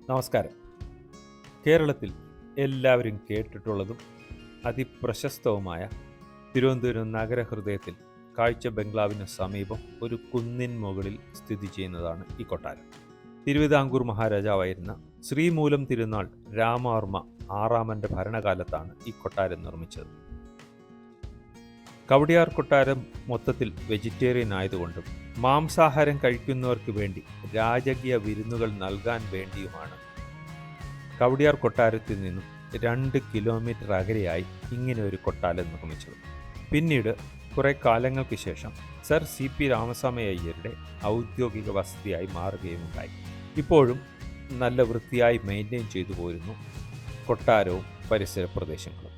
നമസ്കാരം. കേരളത്തിൽ എല്ലാവരും കേട്ടിട്ടുള്ളതും അതിപ്രശസ്തവുമായ തിരുവനന്തപുരം നഗരഹൃദയത്തിൽ കാഴ്ച ബംഗ്ലാവിന് സമീപം ഒരു കുന്നിൻ മുകളിൽ സ്ഥിതി ചെയ്യുന്നതാണ് ഈ കൊട്ടാരം. തിരുവിതാംകൂർ മഹാരാജാവായിരുന്ന ശ്രീമൂലം തിരുനാൾ രാമവർമ്മ ആറാമൻ്റെ ഭരണകാലത്താണ് ഈ കൊട്ടാരം നിർമ്മിച്ചത്. കവടിയാർ കൊട്ടാരം മൊത്തത്തിൽ വെജിറ്റേറിയൻ ആയതുകൊണ്ടും മാംസാഹാരം കഴിക്കുന്നവർക്ക് വേണ്ടി രാജകീയ വിരുന്നുകൾ നൽകാൻ വേണ്ടിയുമാണ് കവടിയാർ കൊട്ടാരത്തിൽ നിന്നും 2 കിലോമീറ്റർ അകലെയായി ഇങ്ങനെ ഒരു കൊട്ടാരം നിർമ്മിച്ചത്. പിന്നീട് കുറെ കാലങ്ങൾക്ക് ശേഷം സർ CP രാമസ്വാമി അയ്യരുടെ ഔദ്യോഗിക വസതിയായി മാറുകയുമുണ്ടായി. ഇപ്പോഴും നല്ല വൃത്തിയായി മെയിൻറ്റെയിൻ ചെയ്തു പോരുന്നു കൊട്ടാരവും പരിസര പ്രദേശങ്ങളും.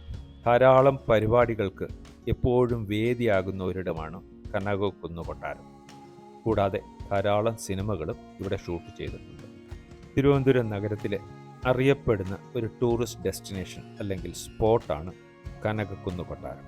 ധാരാളം പരിപാടികൾക്ക് എപ്പോഴും വേദിയാകുന്ന ഒരിടമാണ് കനകക്കുന്ന് കൊട്ടാരം. കൂടാതെ ധാരാളം സിനിമകളും ഇവിടെ ഷൂട്ട് ചെയ്തിട്ടുണ്ട്. തിരുവനന്തപുരം നഗരത്തിലെ അറിയപ്പെടുന്ന ഒരു ടൂറിസ്റ്റ് ഡെസ്റ്റിനേഷൻ അല്ലെങ്കിൽ സ്പോട്ടാണ് കനകക്കുന്ന് കൊട്ടാരം.